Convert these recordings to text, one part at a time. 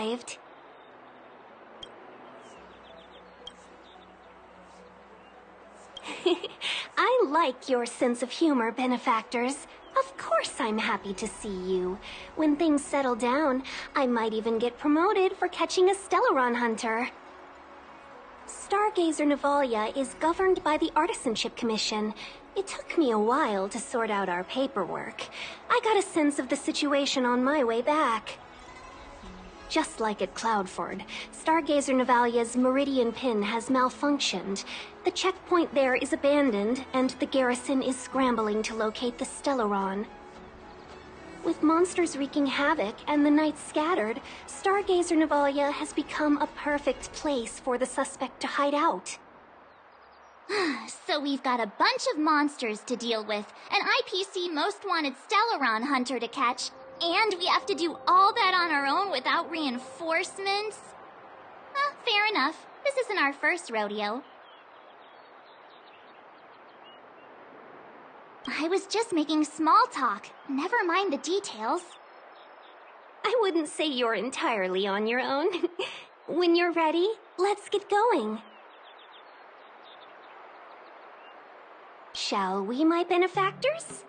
arrived. I like your sense of humor, benefactors. Of course I'm happy to see you. When things settle down, I might even get promoted for catching a Stellaron hunter. Stargazer Navalia is governed by the Artisanship Commission. It took me a while to sort out our paperwork. I got a sense of the situation on my way back. Just like at Cloudford, Stargazer Navalia's Meridian Pin has malfunctioned. The checkpoint there is abandoned, and the garrison is scrambling to locate the Stellaron. With monsters wreaking havoc and the night scattered, Stargazer Navalia has become a perfect place for the suspect to hide out. So we've got a bunch of monsters to deal with, an IPC Most Wanted Stellaron hunter to catch, and we have to do all that on our own without reinforcements? Fair enough. This isn't our first rodeo. I was just making small talk. Never mind the details. I wouldn't say you're entirely on your own. When you're ready, let's get going. Shall we, my benefactors?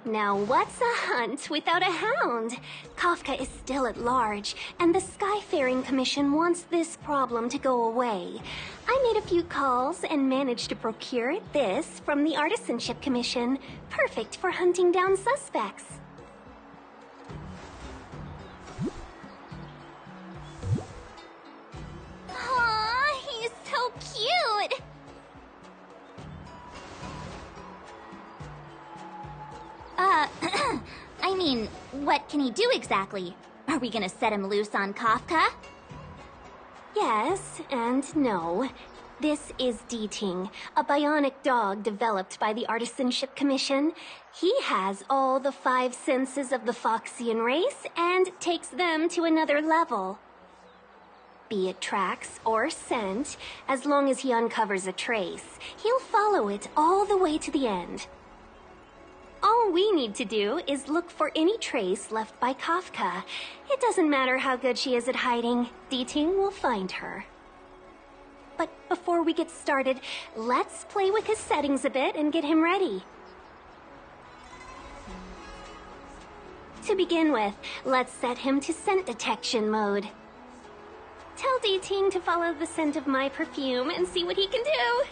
Now what's a hunt without a hound? Kafka is still at large, and the Skyfaring Commission wants this problem to go away. I made a few calls and managed to procure this from the Artisanship Commission. Perfect for hunting down suspects. Aww, he's so cute! I mean, what can he do exactly? Are we gonna set him loose on Kafka? Yes and no. This is D-Ting, a bionic dog developed by the Artisanship Commission. He has all the 5 senses of the Foxian race and takes them to another level. Be it tracks or scent, as long as he uncovers a trace, he'll follow it all the way to the end. All we need to do is look for any trace left by Kafka. It doesn't matter how good she is at hiding, D-Ting will find her. But before we get started, let's play with his settings a bit and get him ready. To begin with, let's set him to scent detection mode. Tell D-Ting to follow the scent of my perfume and see what he can do.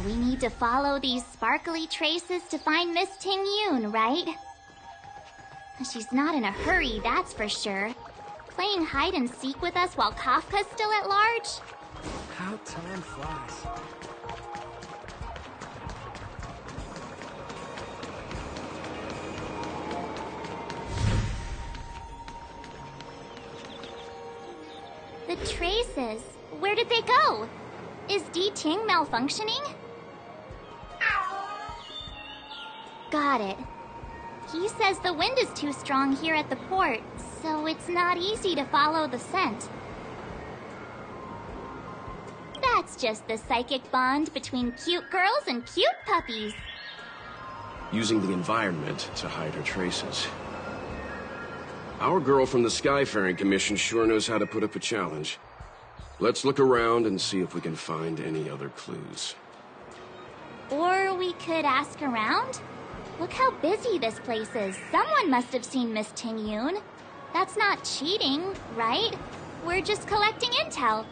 We need to follow these sparkly traces to find Miss Ting Yoon, right? She's not in a hurry, that's for sure. Playing hide and seek with us while Kafka's still at large? How time flies. The traces, where did they go? Is D-Ting malfunctioning? Got it. He says the wind is too strong here at the port, so it's not easy to follow the scent. That's just the psychic bond between cute girls and cute puppies. Using the environment to hide her traces. Our girl from the Skyfaring Commission sure knows how to put up a challenge. Let's look around and see if we can find any other clues. Or we could ask around? Look how busy this place is. Someone must have seen Miss Ting Yoon. That's not cheating, right? We're just collecting intel.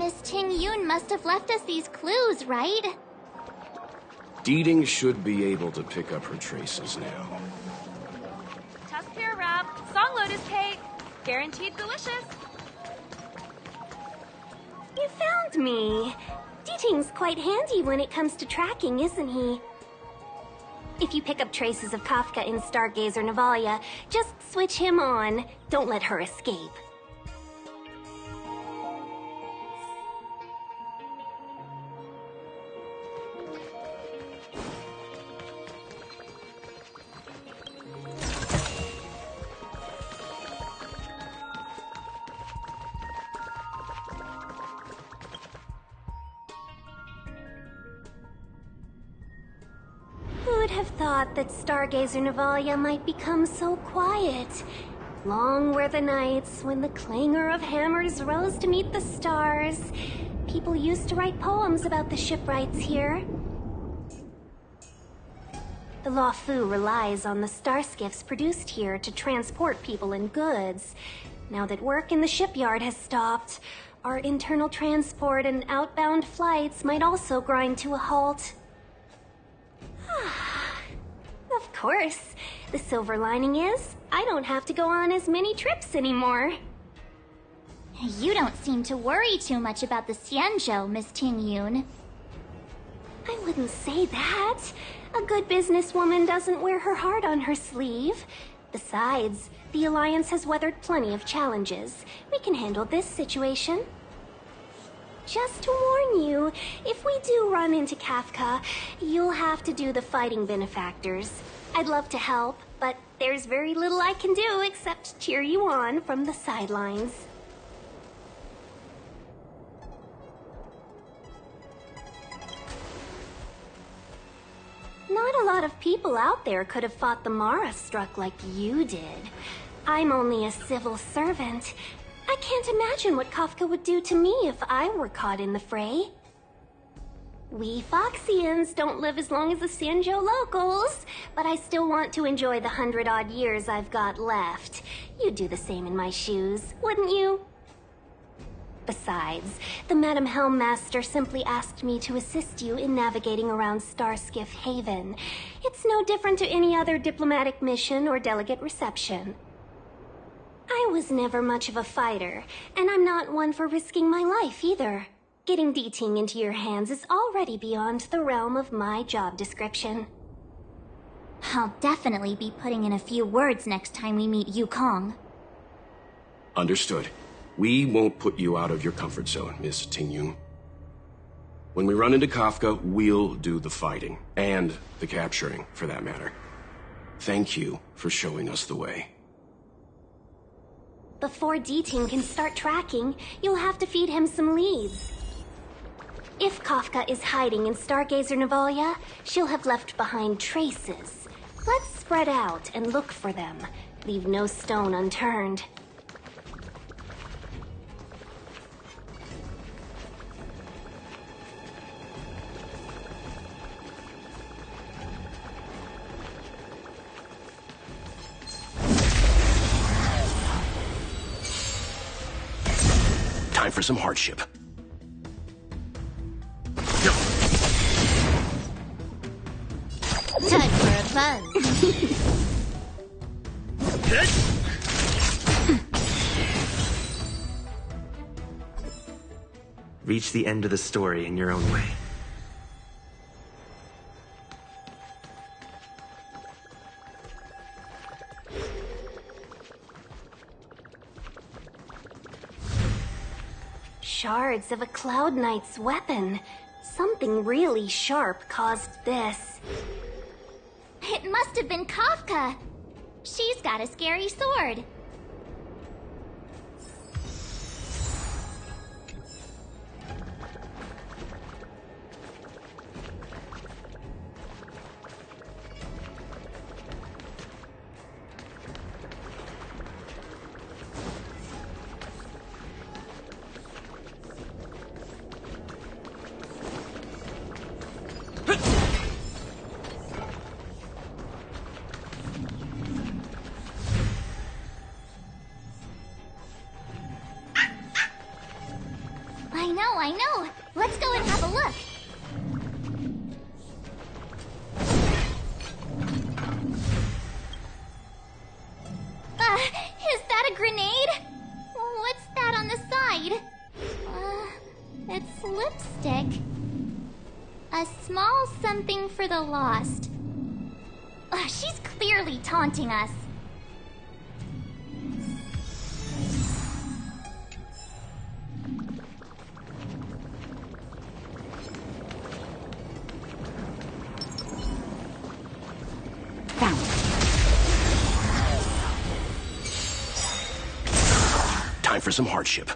Miss Ting Yun must have left us these clues, right? Deeding should be able to pick up her traces now. Tusk pure wrap, song lotus cake, guaranteed delicious. You found me. Deeting's quite handy when it comes to tracking, isn't he? If you pick up traces of Kafka in Stargazer Navalia, just switch him on. Don't let her escape. Who would have thought that Stargazer Navalia might become so quiet? Long were the nights when the clangor of hammers rose to meet the stars. People used to write poems about the shipwrights here. The Law Fu relies on the star skiffs produced here to transport people and goods. Now that work in the shipyard has stopped, our internal transport and outbound flights might also grind to a halt. Of course. The silver lining is, I don't have to go on as many trips anymore. You don't seem to worry too much about the Xianzhou, Miss Ting Yun. I wouldn't say that. A good businesswoman doesn't wear her heart on her sleeve. Besides, the Alliance has weathered plenty of challenges. We can handle this situation. Just to warn you, if we do run into Kafka, you'll have to do the fighting benefactors. I'd love to help, but there's very little I can do except cheer you on from the sidelines. Not a lot of people out there could have fought the Mara struck like you did. I'm only a civil servant. I can't imagine what Kafka would do to me if I were caught in the fray. We Foxians don't live as long as the Xianzhou locals, but I still want to enjoy the 100-odd years I've got left. You'd do the same in my shoes, wouldn't you? Besides, the Madam Helmmaster simply asked me to assist you in navigating around Starskiff Haven. It's no different to any other diplomatic mission or delegate reception. I was never much of a fighter, and I'm not one for risking my life either. Getting Deeting into your hands is already beyond the realm of my job description. I'll definitely be putting in a few words next time we meet Yukong. Understood. We won't put you out of your comfort zone, Miss Tingyun. When we run into Kafka, we'll do the fighting. And the capturing, for that matter. Thank you for showing us the way. Before Deeting can start tracking, you'll have to feed him some leads. If Kafka is hiding in Stargazer Navalia, she'll have left behind traces. Let's spread out and look for them. Leave no stone unturned. Time for some hardship. Time for a buzz. Reach the end of the story in your own way. Shards of a Cloud Knight's weapon. Something really sharp caused this. It must have been Kafka. She's got a scary sword. A small something for the lost. She's clearly taunting us. Found. Time for some hardship.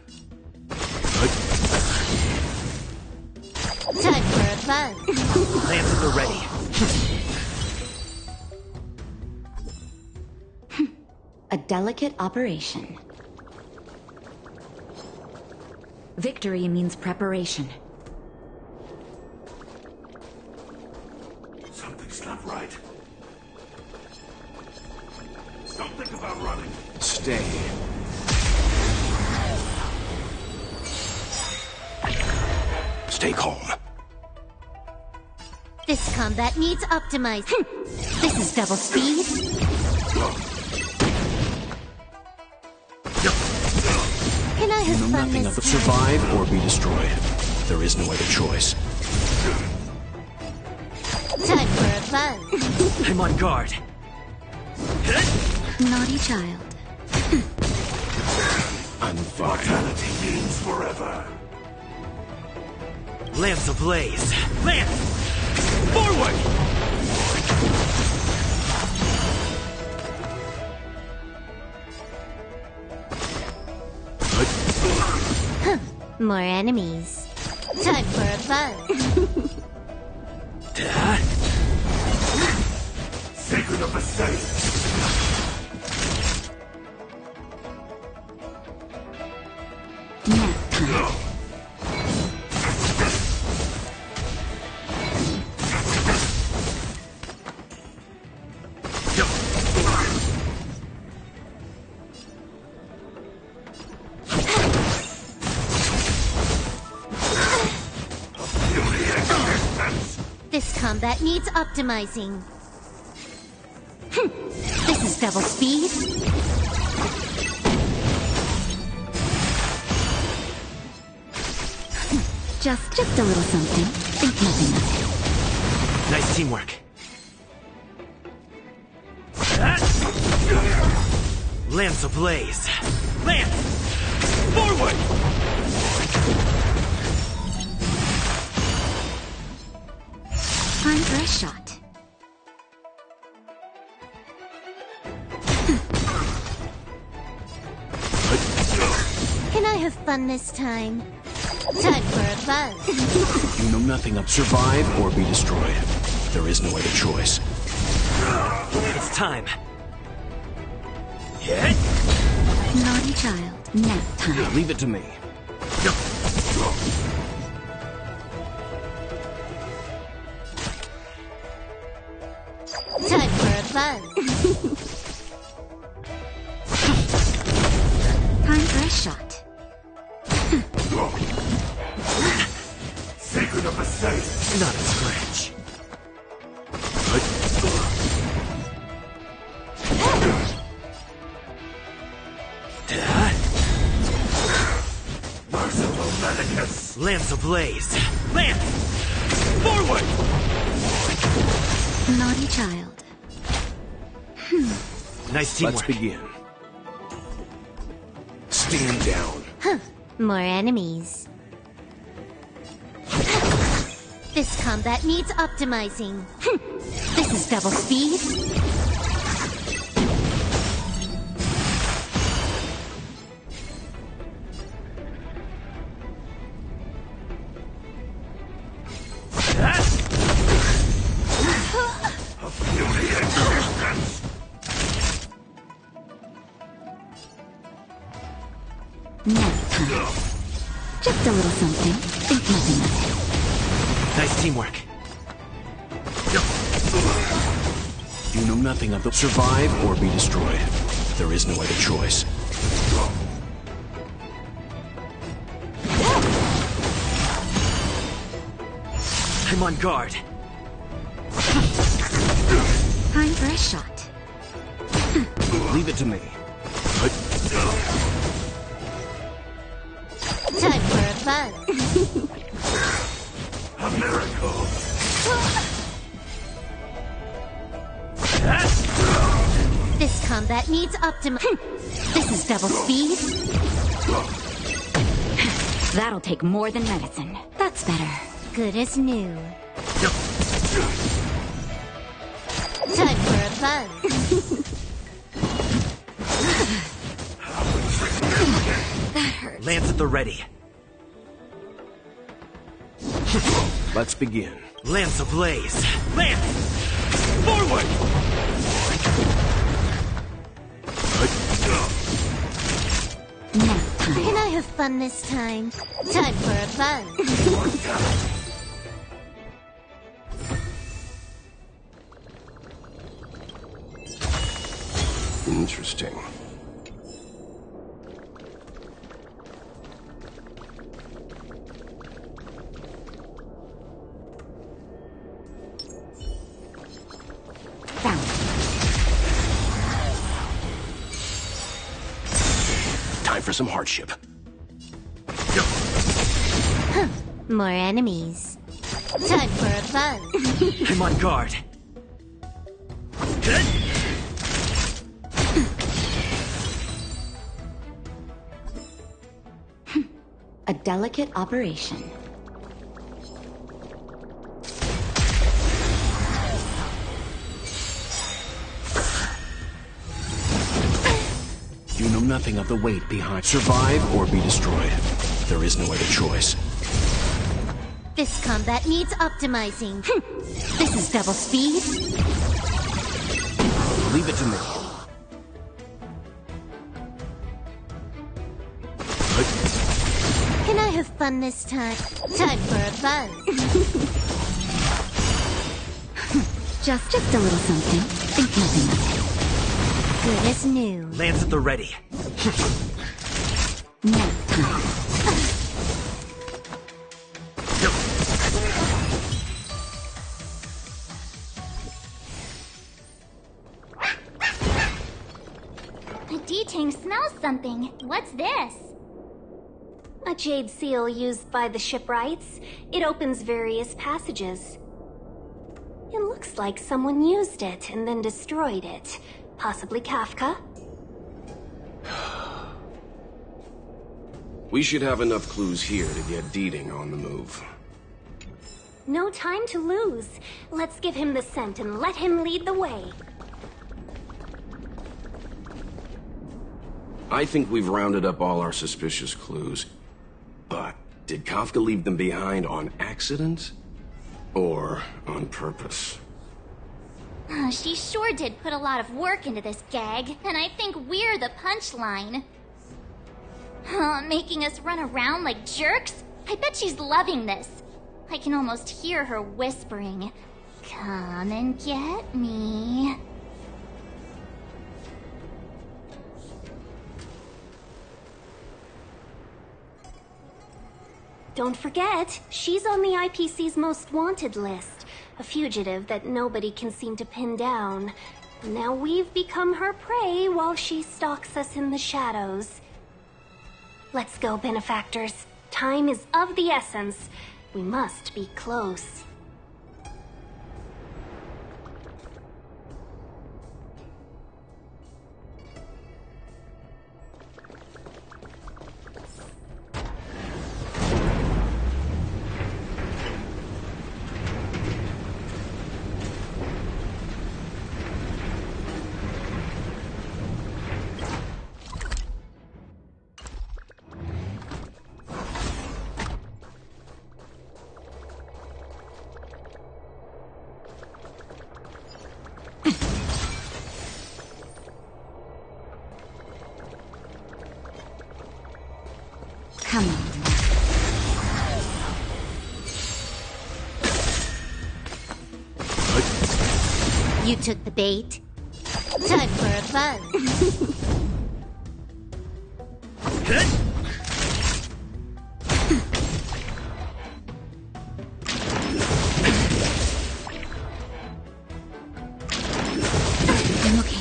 Time for a buzz. Lances are ready. A delicate operation. Victory means preparation. Something's not right. Something about running. Stay. Stay calm. This combat needs optimized. This is double speed. Can I have fun Nothing this of time? survive or be destroyed. There is no other choice. Time for a buzz. I'm on guard. Naughty child. I'm fine. Mortality means forever. Lance ablaze. Lance! Forward! More enemies. Time for a buzz. Secret of the safe. Nap time. This combat needs optimizing. This is double speed. Just a little something. Think nothing of it. Nice teamwork. Lance ablaze. Lance! Forward! Time for a shot. Can I have fun this time? Time for a buzz. You know nothing of survive or be destroyed. There is no other choice. It's time. Naughty child. Nap time. Leave it to me. Time for a buzz. Time for a shot. Secret of the safe. Not a scratch. Merciful Medicus. Lance ablaze. Lance! Forward! Naughty child. Nice teamwork. Let's begin. Stand down. More enemies. This combat needs optimizing. This is double speed. Nap time. Just a little something. Think nothing of it. Nice teamwork. You know nothing of the survive or be destroyed. There is no other choice. I'm on guard. Time for a shot. Leave it to me. Time for a buzz. A miracle. combat needs This is double speed. That'll take more than medicine. That's better. good as new. Time for a buzz. Lance at the ready. Let's begin. Lance ablaze. Lance! Forward! Next time. Can I have fun this time? Time for a buzz. Interesting. Found. Time for some hardship. More enemies. Time for a buzz. I'm on guard. A delicate operation. You know nothing of the weight behind. Survive or be destroyed. There is no other choice. This combat needs optimizing. This is double speed. Leave it to me. Can I have fun this time? Time for a buzz. Just a little something. Think nothing of it. Good as new. Lance at the ready. Next time. D-Ting smells something. What's this? A jade seal used by the shipwrights. It opens various passages. It looks like someone used it and then destroyed it. Possibly Kafka? We should have enough clues here to get Deeding on the move. No time to lose. Let's give him the scent and let him lead the way. I think we've rounded up all our suspicious clues. But did Kafka leave them behind on accident? Or on purpose? She sure did put a lot of work into this gag, and I think we're the punchline. Making us run around like jerks? I bet she's loving this. I can almost hear her whispering, "Come and get me." Don't forget, she's on the IPC's most wanted list. A fugitive that nobody can seem to pin down. Now we've become her prey while she stalks us in the shadows. Let's go, benefactors. Time is of the essence. We must be close. Come on. You took the bait. Time for a buzz. I'm okay.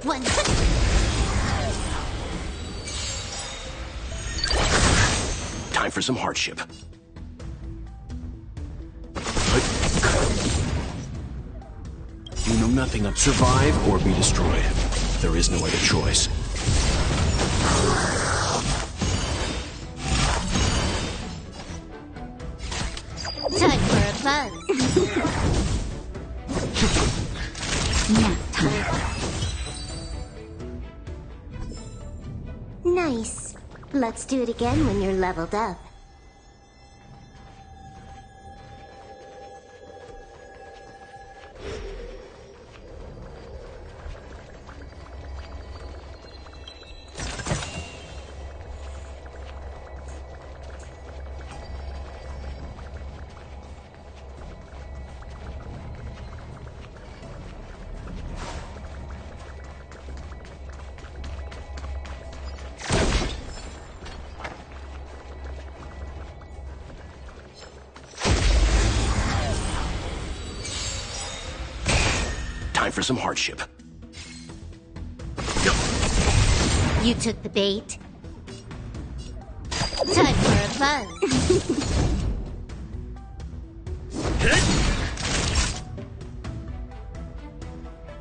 One. Time for some hardship. You know nothing of survive or be destroyed. There is no other choice. Time for a buzz. Nap time. Nice. Let's do it again when you're leveled up. Time for some hardship. You took the bait. Time for a buzz.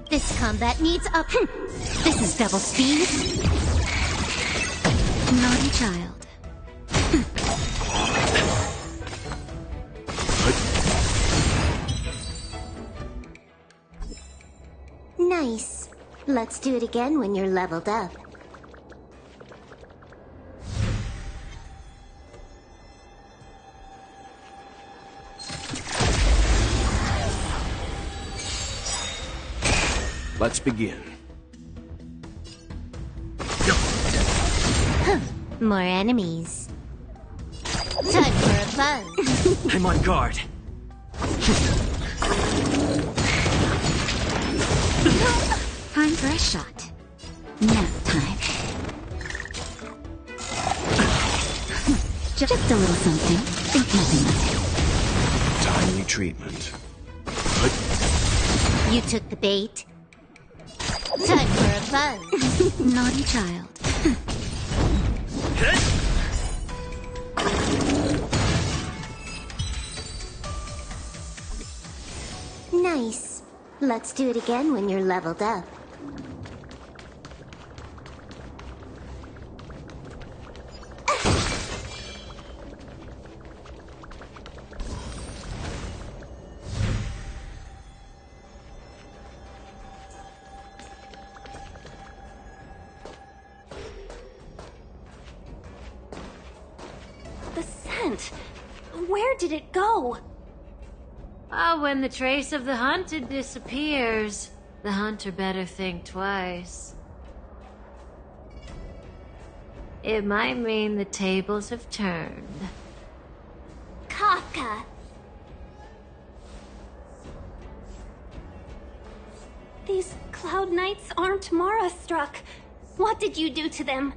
This combat needs up. This is double speed. Naughty child. Nice. Let's do it again when you're leveled up. Let's begin. More enemies. Time for a buzz. I'm on guard. Time for a shot. Nap time. Just a little something. Think nothing of it. Timely treatment. You took the bait. Time for a buzz. Naughty child. Nice. Let's do it again when you're leveled up. The scent. Where did it go? Ah, when the trace of the hunted disappears, the hunter better think twice. It might mean the tables have turned. Kafka. These Cloud Knights aren't Mara struck. What did you do to them?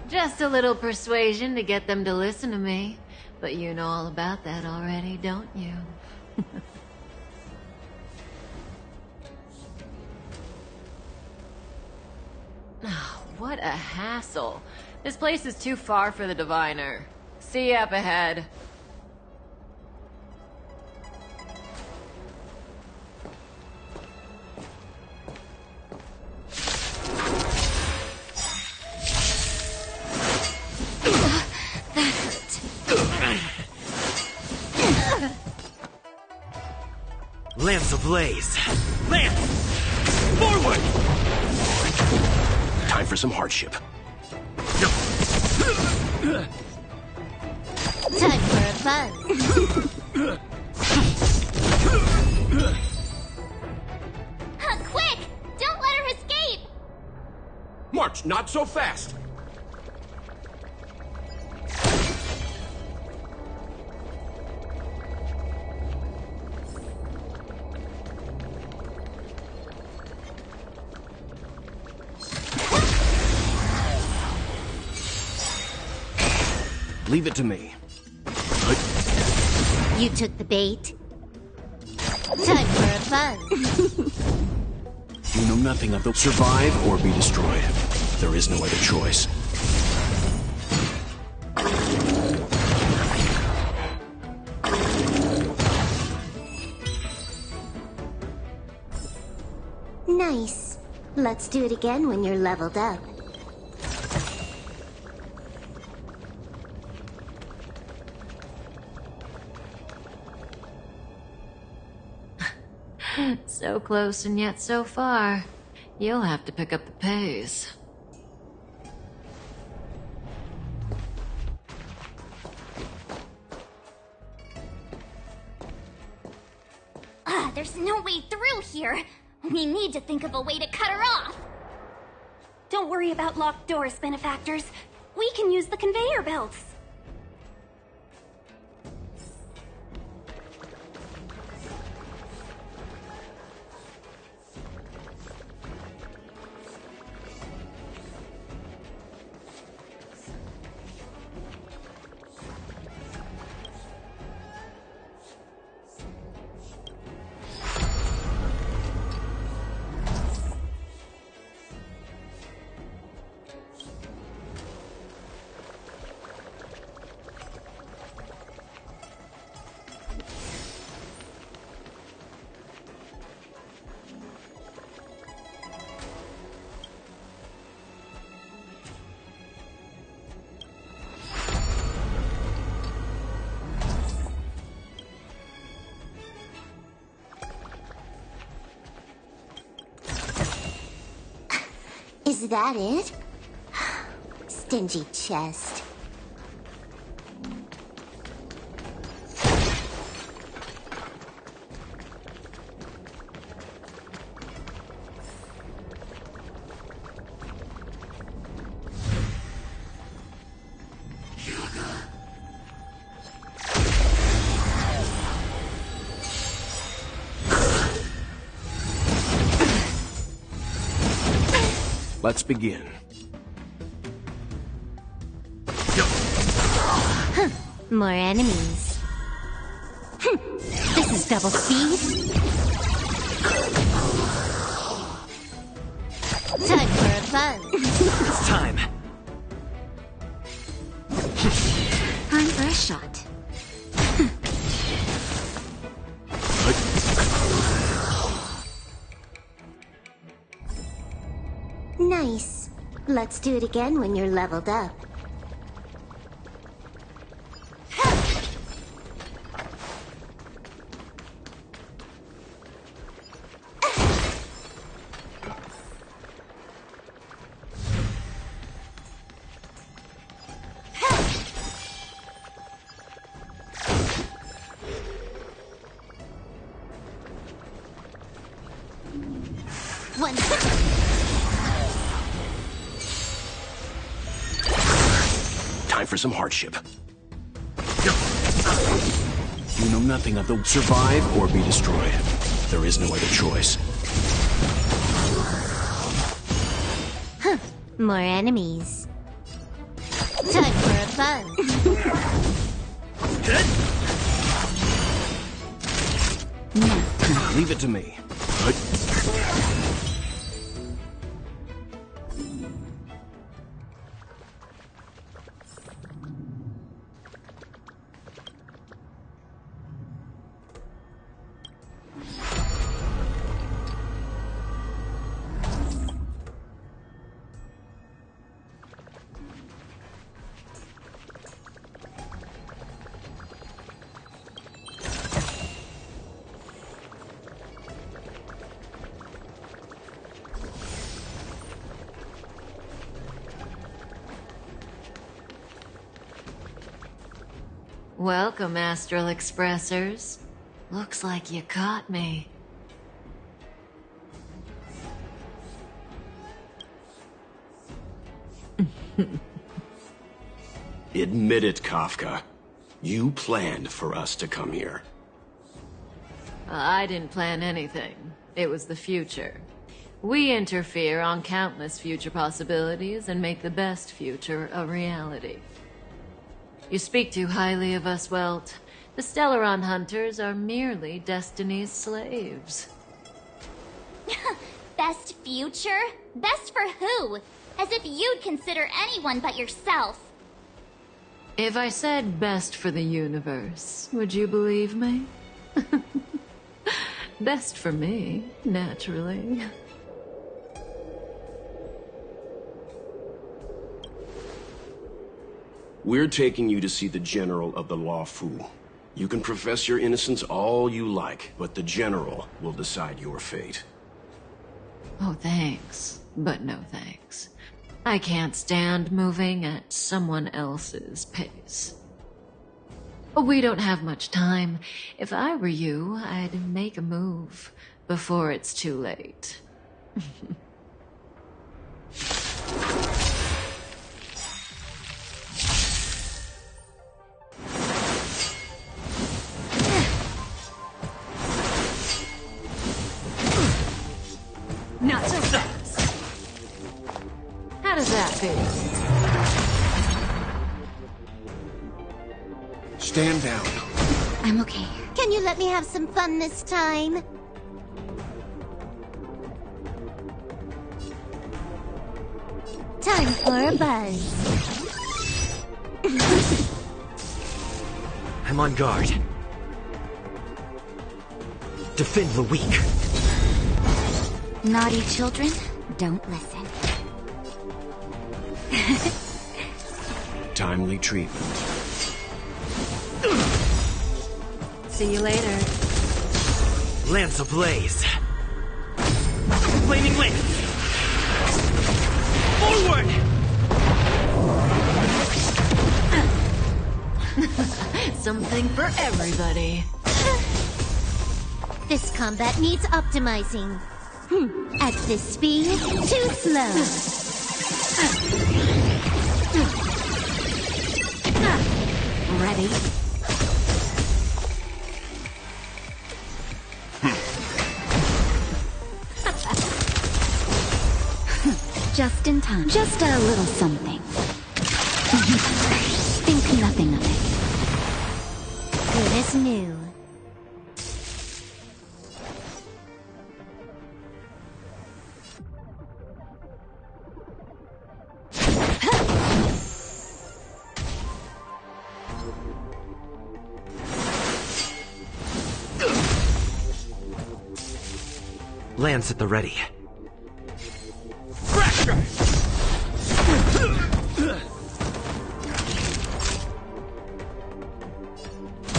Just a little persuasion to get them to listen to me. But you know all about that already, don't you? Oh, what a hassle. This place is too far for the diviner. See you up ahead. Lance ablaze. Lance! Forward! Time for some hardship. Time for a buzz. Quick! Don't let her escape! March, not so fast! Leave it to me. You took the bait. Time for a buzz. You know nothing of the survive or be destroyed. There is no other choice. Nice. Let's do it again when you're leveled up. So close and yet so far. You'll have to pick up the pace. There's no way through here. We need to think of a way to cut her off. Don't worry about locked doors, benefactors. We can use the conveyor belts. Is that it? Stingy chest. Let's begin. More enemies. This is double speed. Time for a fun. It's time. Time for a shot. Nice. Let's do it again when you're leveled up. One. Time for some hardship. You know nothing of the survive or be destroyed. There is no other choice. More enemies. Time for a fun. Leave it to me. Welcome, Astral Expressors. Looks like you caught me. Admit it, Kafka. You planned for us to come here. I didn't plan anything. It was the future. We interfere on countless future possibilities and make the best future a reality. You speak too highly of us, Welt. The Stellaron Hunters are merely Destiny's slaves. best future? Best for who? As if you'd consider anyone but yourself. If I said best for the universe, would you believe me? Best for me, naturally. We're taking you to see the General of the Law Fu. You can profess your innocence all you like, but the General will decide your fate. Oh, thanks. But no thanks. I can't stand moving at someone else's pace. We don't have much time. If I were you, I'd make a move before it's too late. Not so fast. How does that feel? Stand down. I'm okay. Can you let me have some fun this time? Time for a buzz. I'm on guard. Defend the weak. Naughty children, don't listen. Timely treatment. See you later. Lance ablaze. Flaming lance. Forward! Something for everybody. This combat needs optimizing. At this speed, too slow. Ready? Just in time. Just a little something. Think nothing of it. Good as new. Lance at the ready.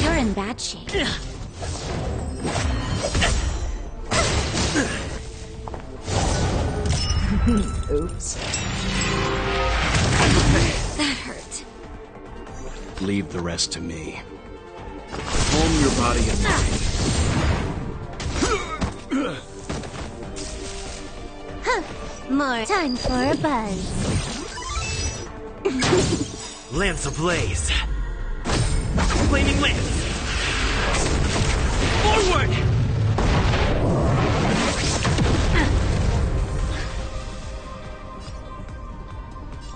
You're in bad shape. Oops. That hurt. Leave the rest to me. Calm your body and mind. More time for a buzz. Lance ablaze. Flaming lance. Forward!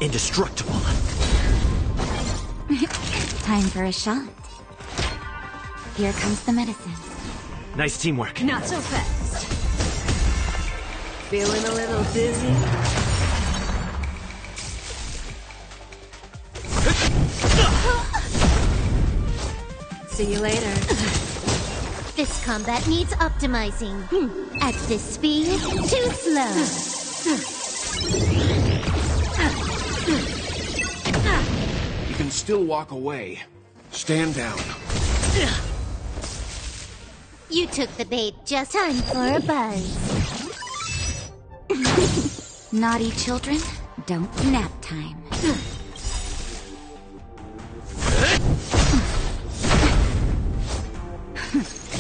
Indestructible. Time for a shot. Here comes the medicine. Nice teamwork. Not so fast. Feeling a little dizzy? See you later. This combat needs optimizing. At this speed, too slow. You can still walk away. Stand down. You took the bait. Just time for a buzz. Naughty children, don't nap time.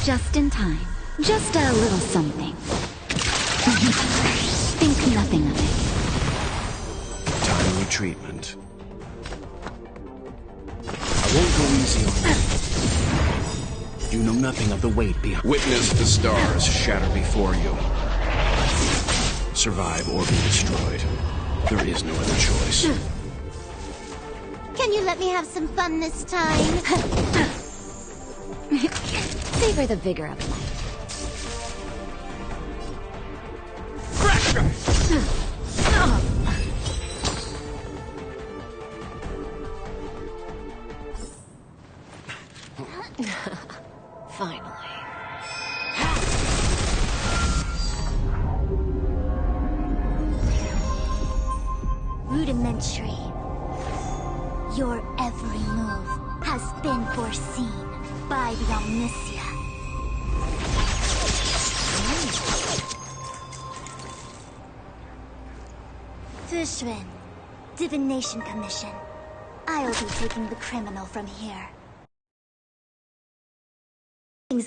Just in time. Just a little something. Think nothing of it. Timely treatment. I won't go easy on you. You know nothing of the weight behind. Witness the stars shatter before you. Survive or be destroyed. There is no other choice. Can you let me have some fun this time? Savor the vigor of life. entry. Your every move has been foreseen by the Omniscia. Fushun, Divination Commission. I'll be taking the criminal from here.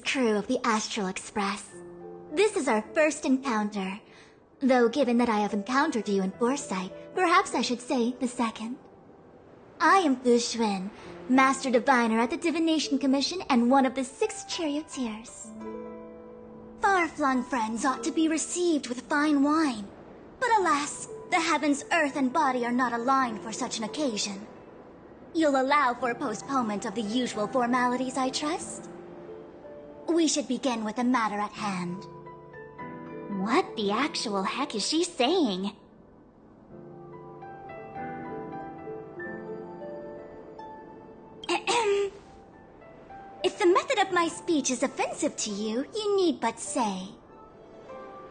Crew of the Astral Express. This is our first encounter. Though given that I have encountered you in foresight, perhaps I should say the second. I am Fushun, Master Diviner at the Divination Commission and one of the 6 charioteers. Far-flung friends ought to be received with fine wine. But alas, the heavens, earth, and body are not aligned for such an occasion. You'll allow for a postponement of the usual formalities, I trust? We should begin with the matter at hand. What the actual heck is she saying? If the method of my speech is offensive to you, you need but say.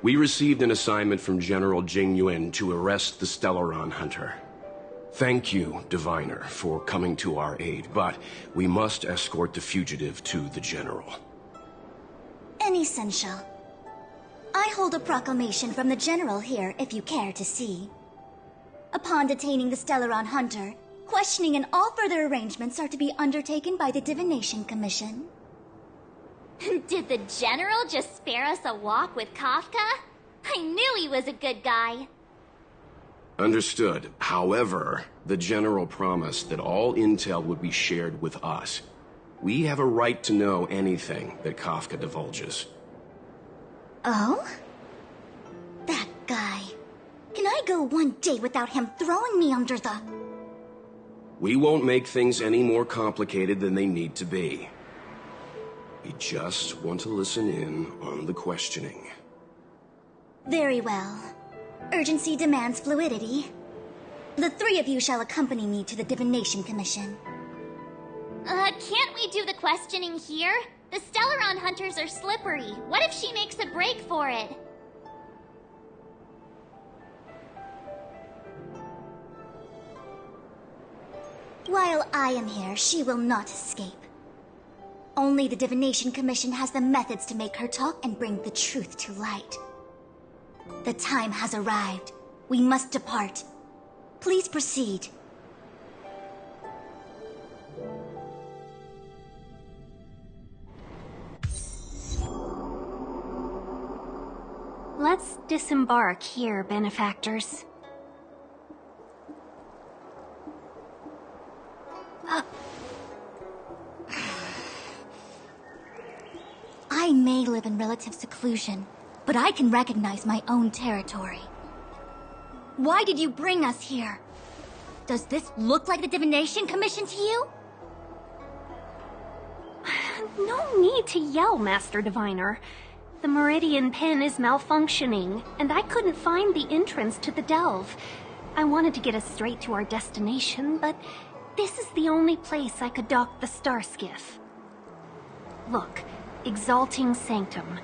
We received an assignment from General Jing Yuan to arrest the Stellaron Hunter. Thank you, Diviner, for coming to our aid, but we must escort the fugitive to the General. Essential. I hold a proclamation from the General here, if you care to see. Upon detaining the Stellaron Hunter, questioning and all further arrangements are to be undertaken by the Divination Commission. Did the General just spare us a walk with Kafka? I knew he was a good guy. Understood. However, the General promised that all intel would be shared with us. We have a right to know anything that Kafka divulges. Oh? That guy. Can I go one day without him throwing me under the... We won't make things any more complicated than they need to be. We just want to listen in on the questioning. Very well. Urgency demands fluidity. The 3 of you shall accompany me to the Divination Commission. Can't we do the questioning here? The Stellaron Hunters are slippery. What if she makes a break for it? While I am here, she will not escape. Only the Divination Commission has the methods to make her talk and bring the truth to light. The time has arrived. We must depart. Please proceed. Let's disembark here, benefactors. I may live in relative seclusion, but I can recognize my own territory. Why did you bring us here? Does this look like the Divination Commission to you? No need to yell, Master Diviner. The Meridian Pin is malfunctioning, and I couldn't find the entrance to the delve. I wanted to get us straight to our destination, but this is the only place I could dock the star skiff. Look, Exalting Sanctum.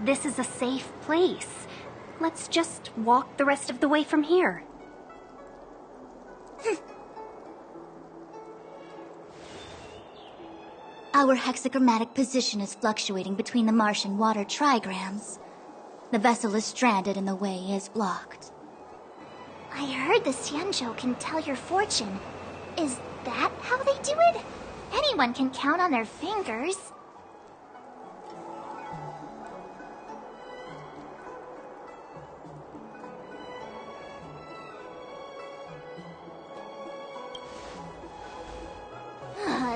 This is a safe place. Let's just walk the rest of the way from here. Our hexagrammatic position is fluctuating between the Martian water trigrams. The vessel is stranded and the way is blocked. I heard the Xianzhou can tell your fortune. Is that how they do it? Anyone can count on their fingers.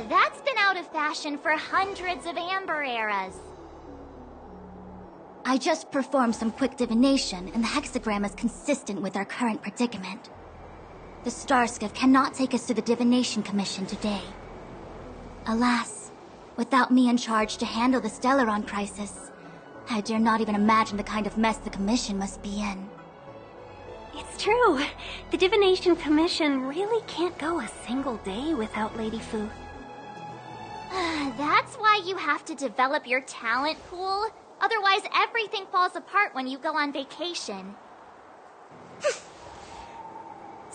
That's been out of fashion for hundreds of Amber eras. I just performed some quick divination, and the hexagram is consistent with our current predicament. The Starskiff cannot take us to the Divination Commission today. Alas, without me in charge to handle the Stellaron crisis, I dare not even imagine the kind of mess the Commission must be in. It's true. The Divination Commission really can't go a single day without Lady Fu. That's why you have to develop your talent pool. Otherwise, everything falls apart when you go on vacation.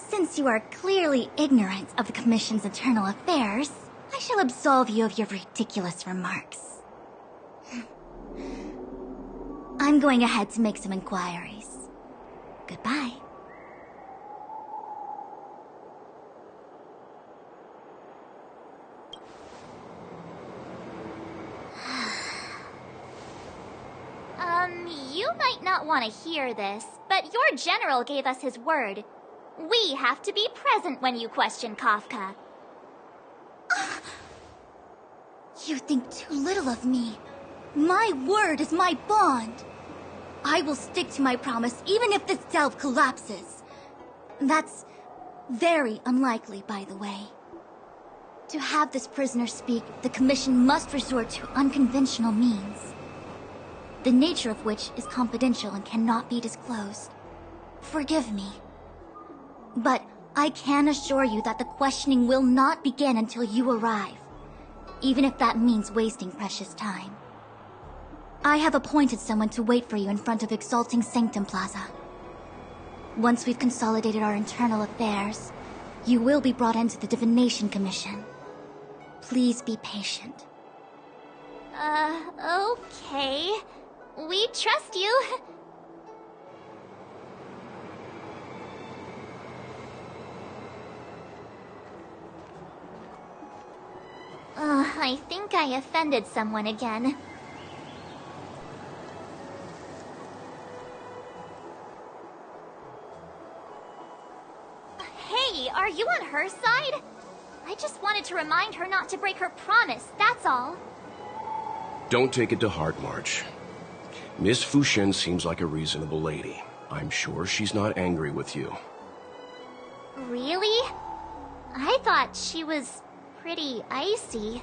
Since you are clearly ignorant of the Commission's internal affairs, I shall absolve you of your ridiculous remarks. I'm going ahead to make some inquiries. Goodbye. You might not want to hear this, but your general gave us his word. We have to be present when you question Kafka. You think too little of me. My word is my bond. I will stick to my promise even if this delve collapses. That's very unlikely, by the way. To have this prisoner speak, the Commission must resort to unconventional means, the nature of which is confidential and cannot be disclosed. Forgive me. But I can assure you that the questioning will not begin until you arrive, even if that means wasting precious time. I have appointed someone to wait for you in front of Exalting Sanctum Plaza. Once we've consolidated our internal affairs, you will be brought into the Divination Commission. Please be patient. Okay. We trust you. I think I offended someone again. Hey, are you on her side? I just wanted to remind her not to break her promise, that's all. Don't take it to heart, March. Miss Fushen seems like a reasonable lady. I'm sure she's not angry with you. Really? I thought she was pretty icy.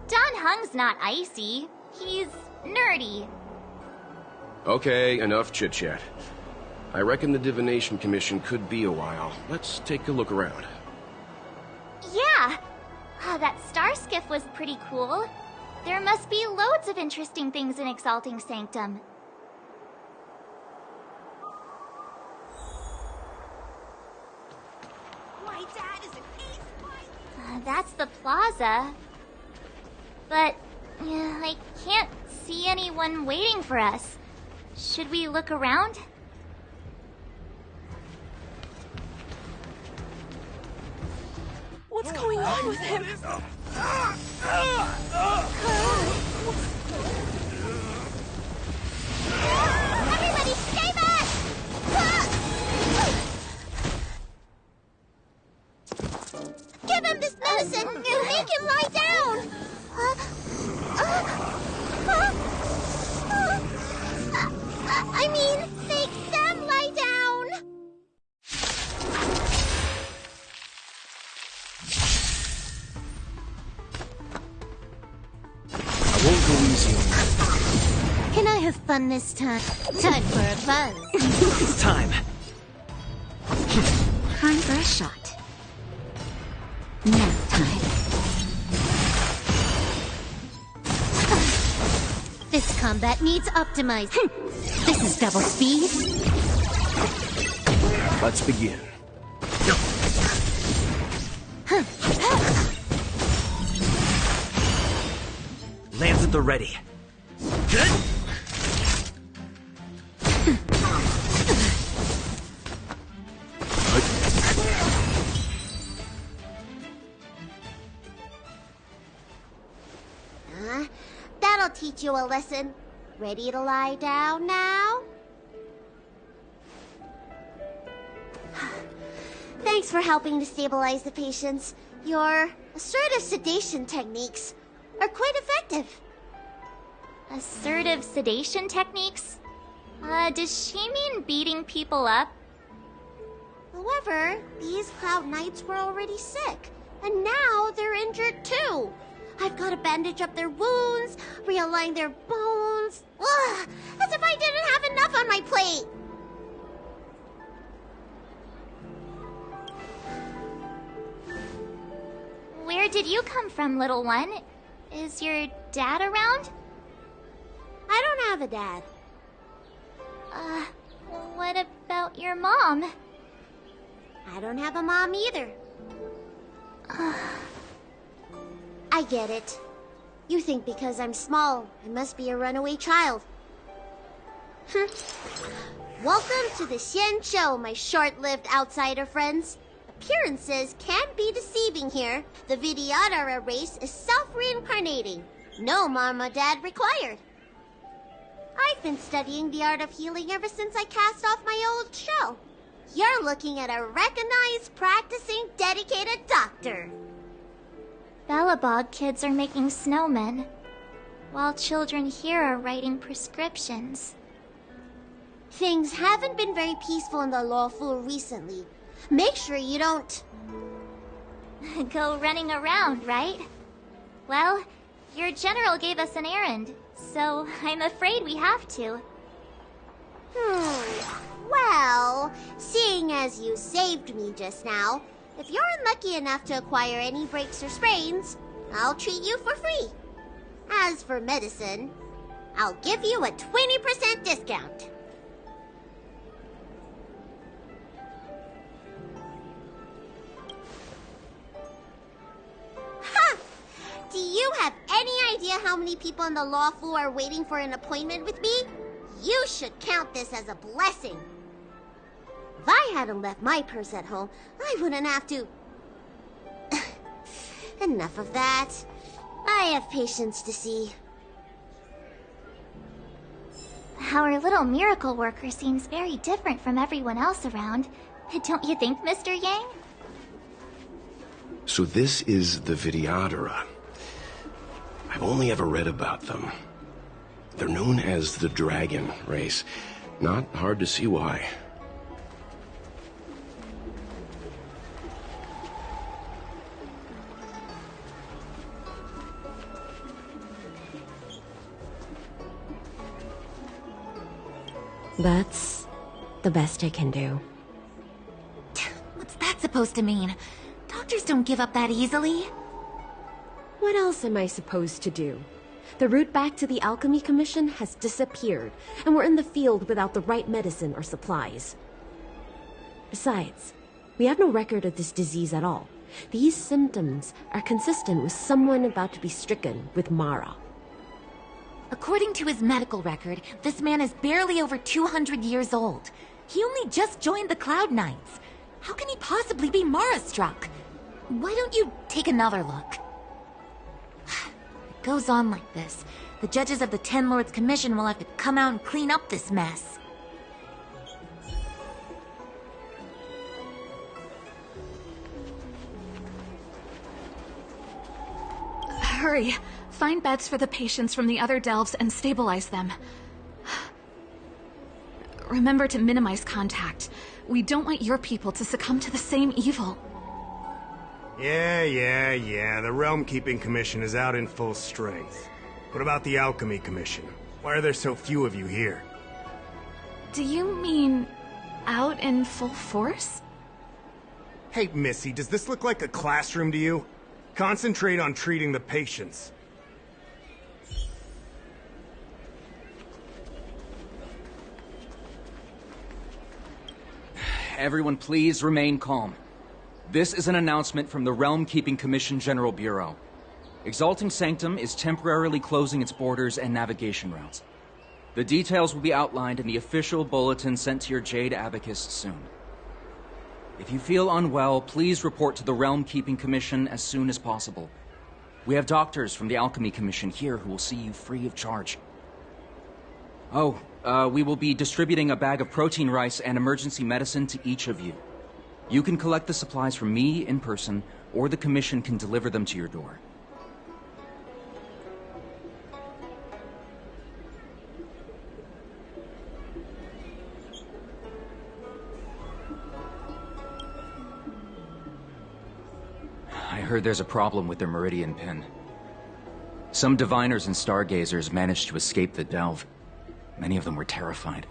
Don Hung's not icy. He's nerdy. Okay, enough chit-chat. I reckon the Divination Commission could be a while. Let's take a look around. Yeah! That star skiff was pretty cool. There must be loads of interesting things in Exalting Sanctum. My dad is an ace. That's the plaza. But I can't see anyone waiting for us. Should we look around? What's going on with him? Everybody stay back! Give him this medicine and make him lie down! I mean, make them lie down! I won't go easy on you. Can I have fun this time? Time for a buzz. It's time. Time for a shot. Now time. This combat needs optimizing. This is double speed. Let's begin. Lands at the ready. Good. That'll teach you a lesson. Ready to lie down now? Thanks for helping to stabilize the patients. Your assertive sedation techniques are quite effective. Assertive sedation techniques? Does she mean beating people up? However, these Cloud Knights were already sick, and now they're injured too. I've got to bandage up their wounds, realign their bones. Ugh, as if I didn't have enough on my plate. Where did you come from, little one? Is your dad around? I don't have a dad. What about your mom? I don't have a mom either. I get it. You think because I'm small, I must be a runaway child. Welcome to the Xian Show, my short-lived outsider friends. Appearances can be deceiving here. The Vidyadhara race is self-reincarnating. No mom or dad required. I've been studying the art of healing ever since I cast off my old shell. You're looking at a recognized, practicing, dedicated doctor. Balabog kids are making snowmen, while children here are writing prescriptions. Things haven't been very peaceful in the lawful recently. Make sure you don't... Go running around, right? Well, your general gave us an errand, so I'm afraid we have to. Well, seeing as you saved me just now, if you're unlucky enough to acquire any breaks or sprains, I'll treat you for free. As for medicine, I'll give you a 20% discount. Ha! Do you have any idea how many people in the law school are waiting for an appointment with me? You should count this as a blessing. If I hadn't left my purse at home, I wouldn't have to... Enough of that. I have patience to see. Our little miracle worker seems very different from everyone else around. Don't you think, Mr. Yang? So this is the Vidyadhara. I've only ever read about them. They're known as the Dragon race. Not hard to see why. That's the best I can do. What's that supposed to mean? Doctors don't give up that easily. What else am I supposed to do? The route back to the Alchemy Commission has disappeared, and we're in the field without the right medicine or supplies. Besides, we have no record of this disease at all. These symptoms are consistent with someone about to be stricken with Mara. According to his medical record, this man is barely over 200 years old. He only just joined the Cloud Knights. How can he possibly be Mara-struck? Why don't you take another look? It goes on like this. The judges of the Ten Lords Commission will have to come out and clean up this mess. Hurry! Find beds for the patients from the other delves and stabilize them. Remember to minimize contact. We don't want your people to succumb to the same evil. Yeah. The Realm Keeping Commission is out in full strength. What about the Alchemy Commission? Why are there so few of you here? Do you mean out in full force? Hey, Missy, does this look like a classroom to you? Concentrate on treating the patients. Everyone please remain calm. This is an announcement from the Realm Keeping Commission General Bureau. Exalting Sanctum is temporarily closing its borders and navigation routes. The details will be outlined in the official bulletin sent to your Jade Abacus soon. If you feel unwell, please report to the Realm Keeping Commission as soon as possible. We have doctors from the Alchemy Commission here who will see you free of charge. Oh, we will be distributing a bag of protein rice and emergency medicine to each of you. You can collect the supplies from me in person, or the Commission can deliver them to your door. I heard there's a problem with their Meridian Pin. Some diviners and stargazers managed to escape the delve. Many of them were terrified.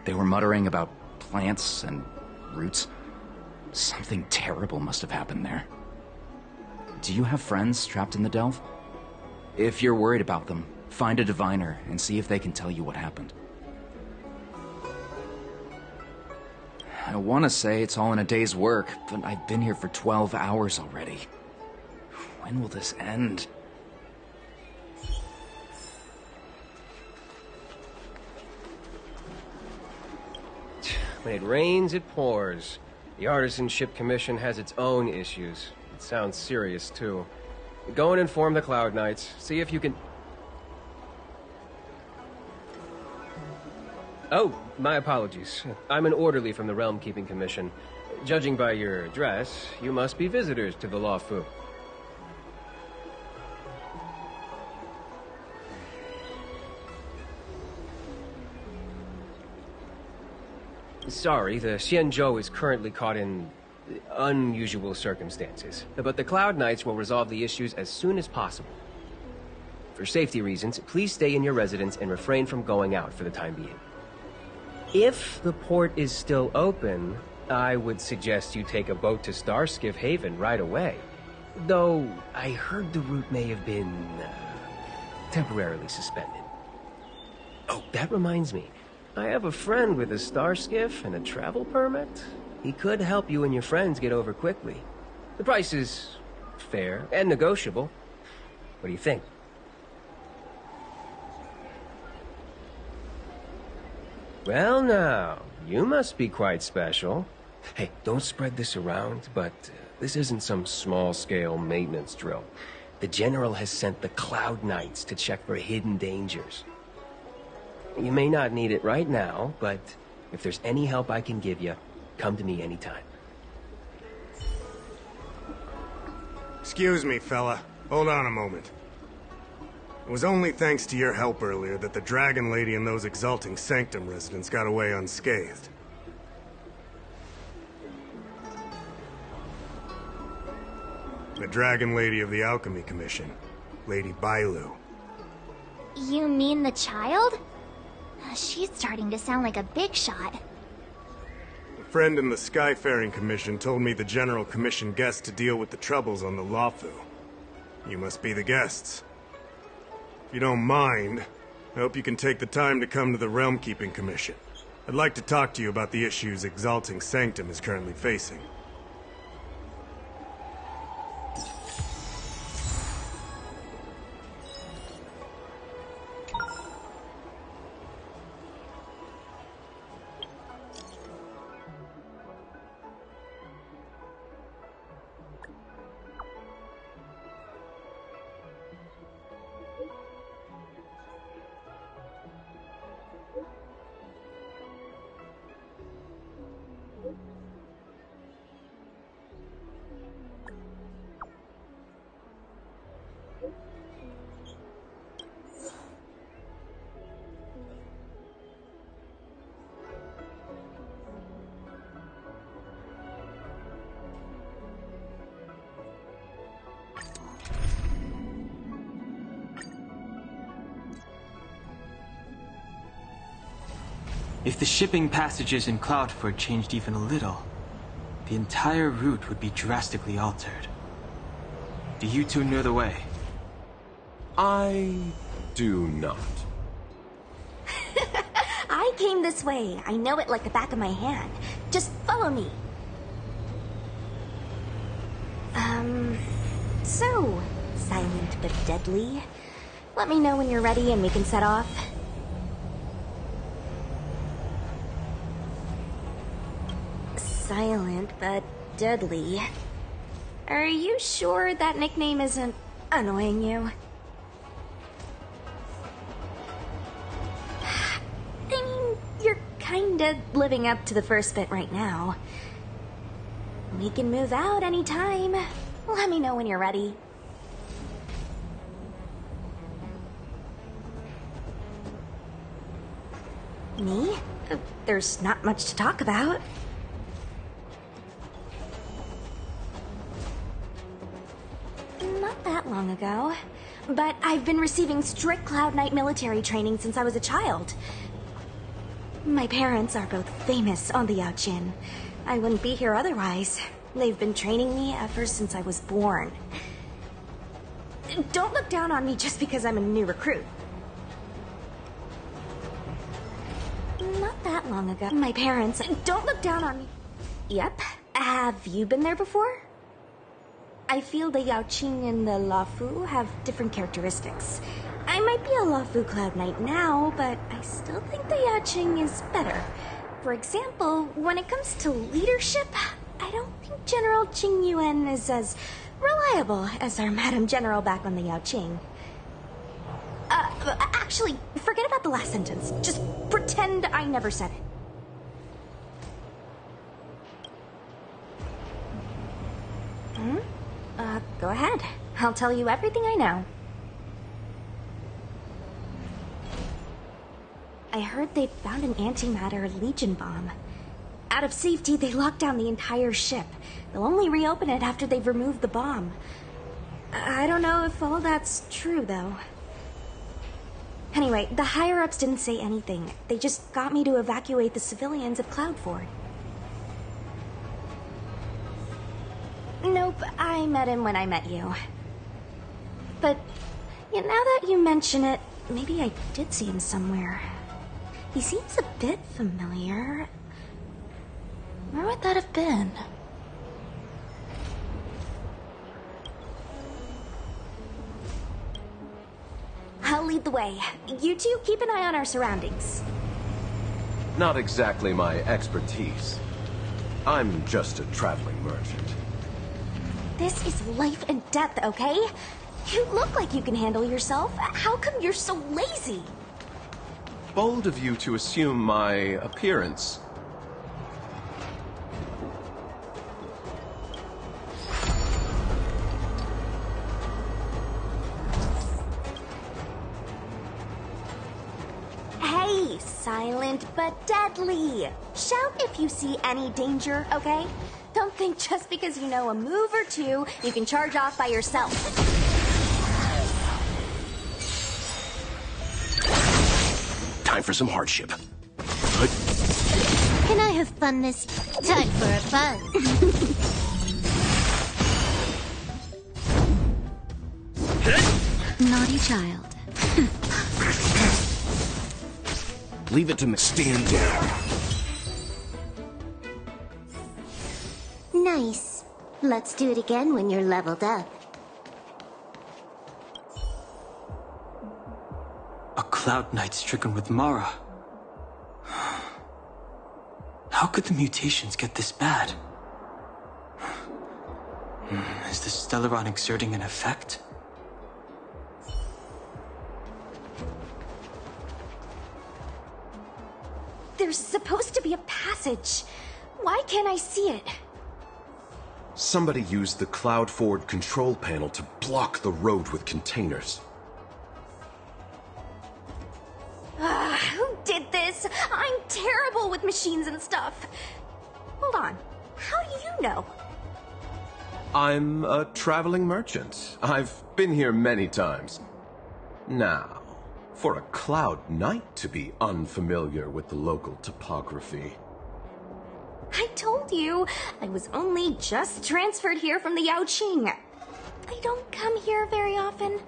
They were muttering about plants and roots. Something terrible must have happened there. Do you have friends trapped in the delve? If you're worried about them, Find a diviner and see if they can tell you what happened. I want to say it's all in a day's work, but I've been here for 12 hours already. When will this end? When it rains, it pours. The Artisanship Commission has its own issues. It sounds serious, too. Go and inform the Cloud Knights. See if you can... Oh, my apologies. I'm an orderly from the Realm Keeping Commission. Judging by your dress, you must be visitors to the Lawfu. Sorry, the Xianzhou is currently caught in unusual circumstances, but the Cloud Knights will resolve the issues as soon as possible. For safety reasons, please stay in your residence and refrain from going out for the time being. If the port is still open, I would suggest you take a boat to Starskiff Haven right away. Though, I heard the route may have been temporarily suspended. Oh, that reminds me. I have a friend with a star skiff and a travel permit. He could help you and your friends get over quickly. The price is fair and negotiable. What do you think? Well now, you must be quite special. Hey, don't spread this around, but this isn't some small-scale maintenance drill. The General has sent the Cloud Knights to check for hidden dangers. You may not need it right now, but if there's any help I can give you, come to me anytime. Excuse me, fella. Hold on a moment. It was only thanks to your help earlier that the Dragon Lady and those Exalting Sanctum residents got away unscathed. The Dragon Lady of the Alchemy Commission, Lady Bailu. You mean the child? She's starting to sound like a big shot. A friend in the Skyfaring Commission told me the General commissioned guests to deal with the troubles on the Lawfu. You must be the guests. If you don't mind, I hope you can take the time to come to the Realm Keeping Commission. I'd like to talk to you about the issues Exalting Sanctum is currently facing. If the shipping passages in Cloudford changed even a little, the entire route would be drastically altered. Do you two know the way? I do not. I came this way. I know it like the back of my hand. Just follow me. So, silent but deadly. Let me know when you're ready and we can set off. Silent but deadly. Are you sure that nickname isn't annoying you? I mean, you're kinda living up to the first bit right now. We can move out anytime. Let me know when you're ready. Me? There's not much to talk about. Not that long ago. But I've been receiving strict Cloud Knight military training since I was a child. My parents are both famous on the Yaojin. I wouldn't be here otherwise. They've been training me ever since I was born. Don't look down on me just because I'm a new recruit. Not that long ago. My parents... Don't look down on me. Yep. Have you been there before? I feel the Yaoqing and the Luofu have different characteristics. I might be a Luofu Cloud Knight now, but I still think the Yaoqing is better. For example, when it comes to leadership, I don't think General Qing Yuan is as reliable as our Madam General back on the Yaoqing. Actually, forget about the last sentence. Just pretend I never said it. Go ahead. I'll tell you everything I know. I heard they'd found an antimatter Legion bomb. Out of safety, they locked down the entire ship. They'll only reopen it after they've removed the bomb. I don't know if all that's true, though. Anyway, the higher-ups didn't say anything. They just got me to evacuate the civilians at Cloudford. Nope, I met him when I met you. But, now that you mention it, maybe I did see him somewhere. He seems a bit familiar. Where would that have been? I'll lead the way. You two keep an eye on our surroundings. Not exactly my expertise. I'm just a traveling merchant. This is life and death, okay? You look like you can handle yourself. How come you're so lazy? Bold of you to assume my appearance. Hey, silent but deadly. Shout if you see any danger, okay? Don't think just because you know a move or two, you can charge off by yourself. Time for some hardship. Can I have fun this time for a fun? Naughty child. Leave it to me. Stand down. Nice. Let's do it again when you're leveled up. A Cloud Knight stricken with Mara. How could the mutations get this bad? Is the Stellaron exerting an effect? There's supposed to be a passage. Why can't I see it? Somebody used the Cloudford control panel to block the road with containers. Who did this? I'm terrible with machines and stuff. Hold on. How do you know? I'm a traveling merchant. I've been here many times. Now, for a Cloud Knight to be unfamiliar with the local topography. I told you, I was only just transferred here from the Yaoqing. I don't come here very often.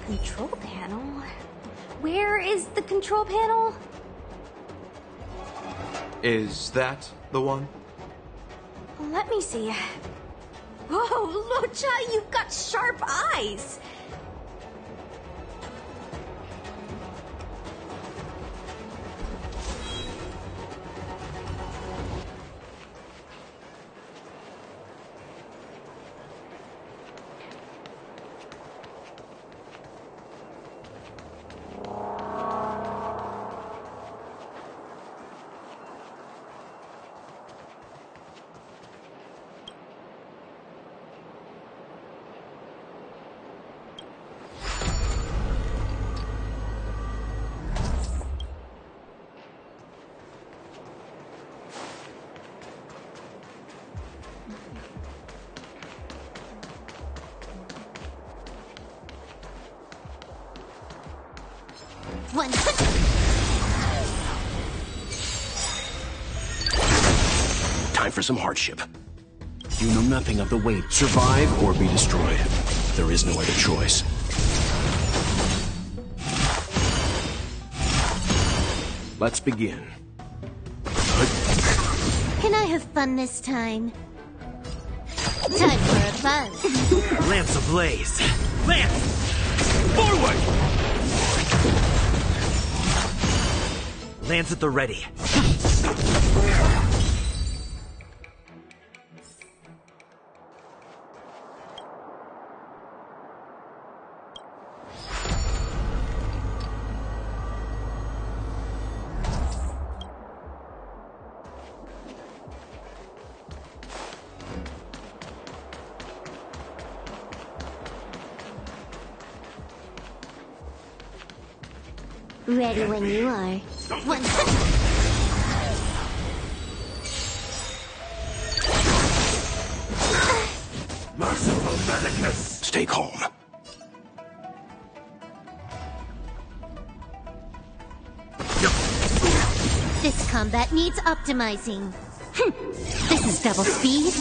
Control panel? Where is the control panel? Is that the one? Let me see. Whoa, Lucha, you've got sharp eyes! Time for some hardship. You know nothing of the weight. Survive or be destroyed. There is no other choice. Let's begin. Can I have fun this time? Time for a buzz. Lance ablaze! Lance! Forward! Lance at the ready. Ready when you are. One. Merciful Medicus! Stay calm. This combat needs optimizing. This is double speed.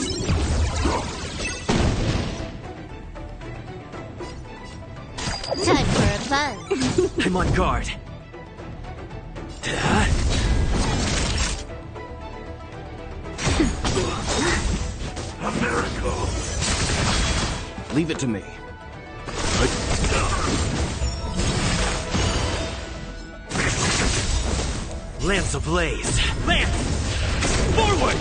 Time for a buzz. I'm on guard. A miracle! Leave it to me. Lance ablaze! Lance! Forward!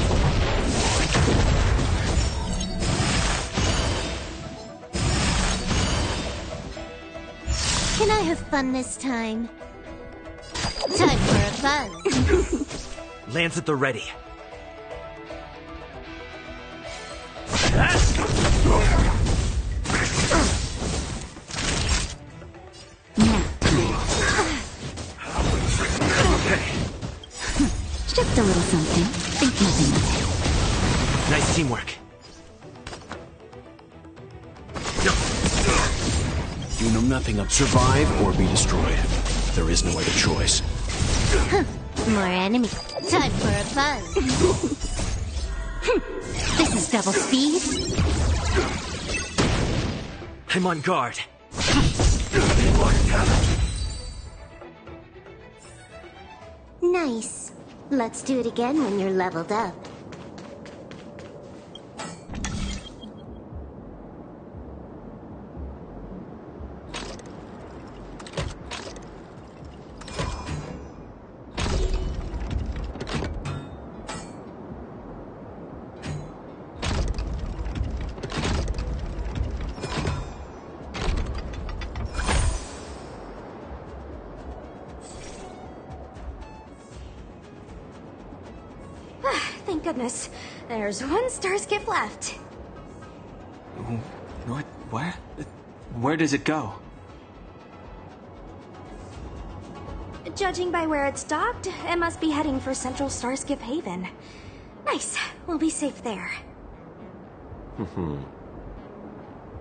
Can I have fun this time? Time for a buzz. Lance at the ready. Just a little something. Think nothing of it. Nice teamwork. You know nothing of survive or be destroyed. There is no other choice. More enemy. Time for a buzz. This is double speed. I'm on guard. Nice. Let's do it again when you're leveled up. Thank goodness. There's one star skip left. What? Where? Where does it go? Judging by where it's docked, it must be heading for Central Starskip Haven. Nice. We'll be safe there.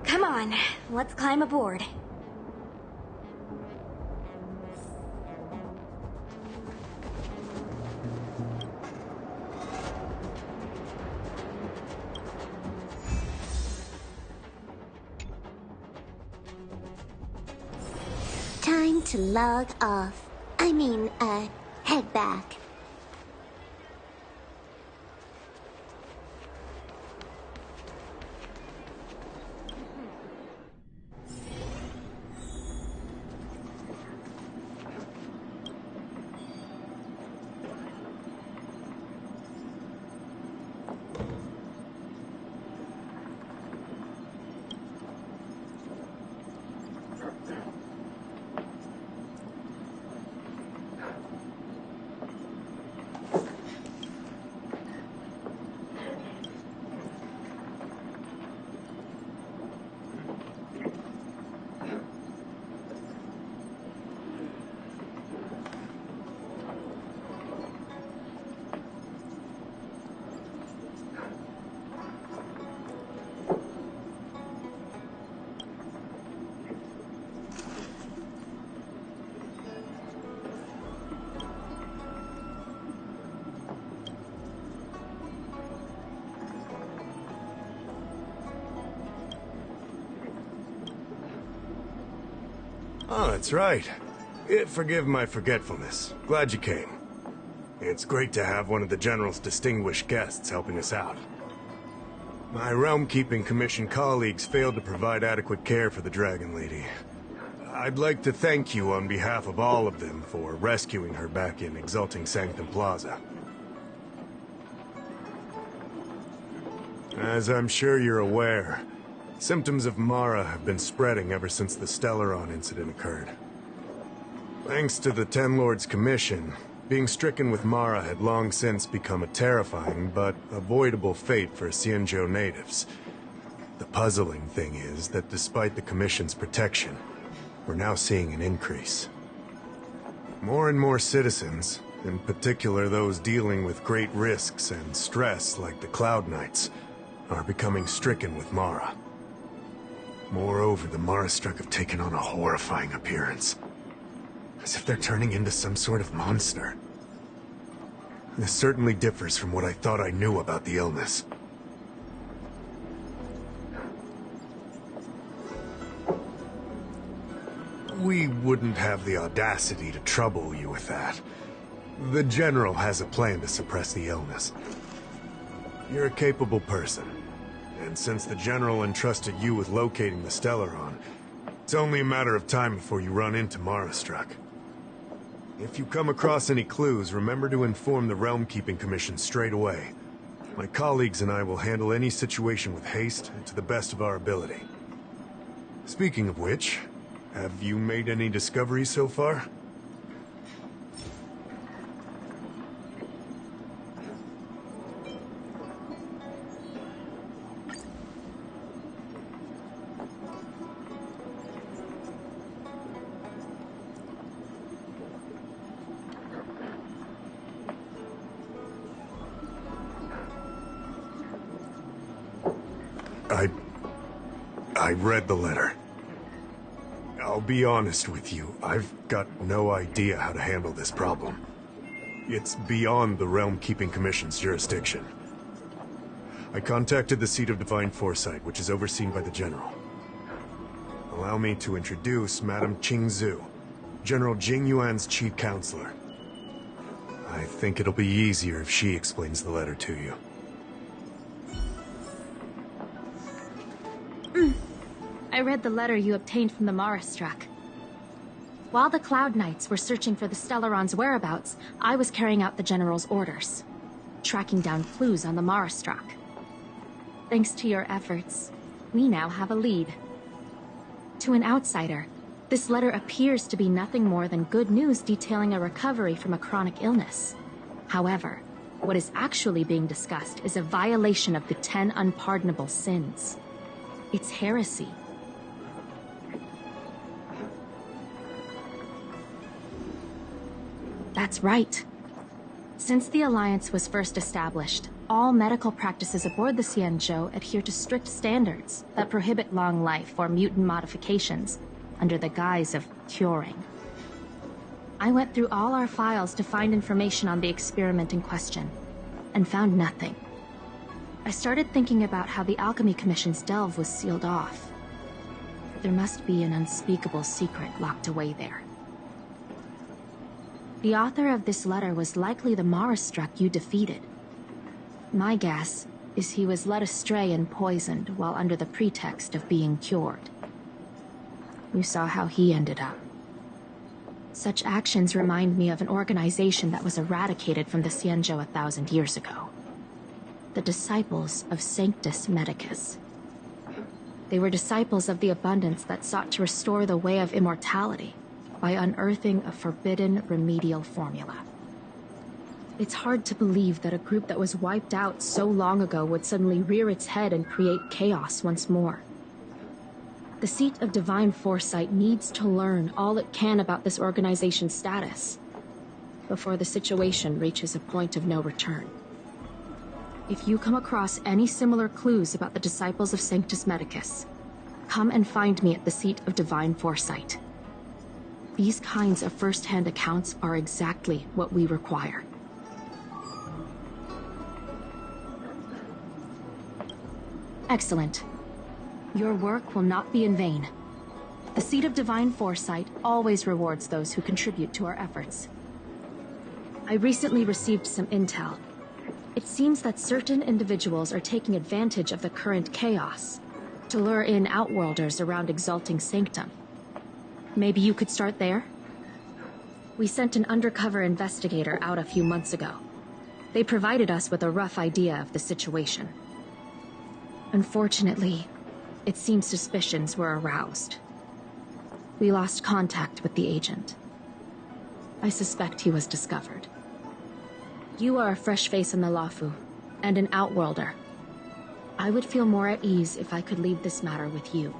Come on, let's climb aboard. Time to log off. I mean, head back. Oh, that's right. Forgive my forgetfulness. Glad you came. It's great to have one of the General's distinguished guests helping us out. My Realm-Keeping Commission colleagues failed to provide adequate care for the Dragon Lady. I'd like to thank you on behalf of all of them for rescuing her back in Exalting Sanctum Plaza. As I'm sure you're aware, symptoms of Mara have been spreading ever since the Stellaron incident occurred. Thanks to the Ten Lords Commission, being stricken with Mara had long since become a terrifying but avoidable fate for Xianzhou natives. The puzzling thing is that despite the Commission's protection, we're now seeing an increase. More and more citizens, in particular those dealing with great risks and stress like the Cloud Knights, are becoming stricken with Mara. Moreover, the Mara-struck have taken on a horrifying appearance. As if they're turning into some sort of monster. This certainly differs from what I thought I knew about the illness. We wouldn't have the audacity to trouble you with that. The General has a plan to suppress the illness. You're a capable person, and since the General entrusted you with locating the Stellaron, it's only a matter of time before you run into Mara-struck. If you come across any clues, remember to inform the Realm-Keeping Commission straight away. My colleagues and I will handle any situation with haste and to the best of our ability. Speaking of which, have you made any discoveries so far? I read the letter. I'll be honest with you, I've got no idea how to handle this problem. It's beyond the Realm-Keeping Commission's jurisdiction. I contacted the Seat of Divine Foresight, which is overseen by the General. Allow me to introduce Madame Qingzhu, General Jing Yuan's chief counselor. I think it'll be easier if she explains the letter to you. I read the letter you obtained from the Mara-struck. While the Cloud Knights were searching for the Stellaron's whereabouts, I was carrying out the General's orders, tracking down clues on the Mara-struck. Thanks to your efforts, we now have a lead. To an outsider, this letter appears to be nothing more than good news detailing a recovery from a chronic illness. However, what is actually being discussed is a violation of the 10 unpardonable sins. It's heresy. That's right. Since the Alliance was first established, all medical practices aboard the Xianzhou adhere to strict standards that prohibit long life or mutant modifications under the guise of curing. I went through all our files to find information on the experiment in question, and found nothing. I started thinking about how the Alchemy Commission's delve was sealed off. There must be an unspeakable secret locked away there. The author of this letter was likely the Mara-struck you defeated. My guess is he was led astray and poisoned while under the pretext of being cured. You saw how he ended up. Such actions remind me of an organization that was eradicated from the Xianzhou 1,000 years ago. The Disciples of Sanctus Medicus. They were disciples of the abundance that sought to restore the way of immortality by unearthing a forbidden remedial formula. It's hard to believe that a group that was wiped out so long ago would suddenly rear its head and create chaos once more. The Seat of Divine Foresight needs to learn all it can about this organization's status before the situation reaches a point of no return. If you come across any similar clues about the Disciples of Sanctus Medicus, come and find me at the Seat of Divine Foresight. These kinds of first-hand accounts are exactly what we require. Excellent. Your work will not be in vain. The Seat of Divine Foresight always rewards those who contribute to our efforts. I recently received some intel. It seems that certain individuals are taking advantage of the current chaos to lure in Outworlders around Exalting Sanctum. Maybe you could start there? We sent an undercover investigator out a few months ago. They provided us with a rough idea of the situation. Unfortunately, it seems suspicions were aroused. We lost contact with the agent. I suspect he was discovered. You are a fresh face in the Lafu, and an Outworlder. I would feel more at ease if I could leave this matter with you.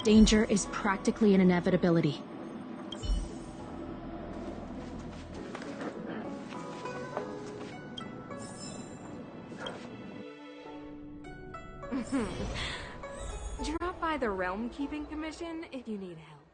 Danger is practically an inevitability. Drop by the Realm Keeping Commission if you need help.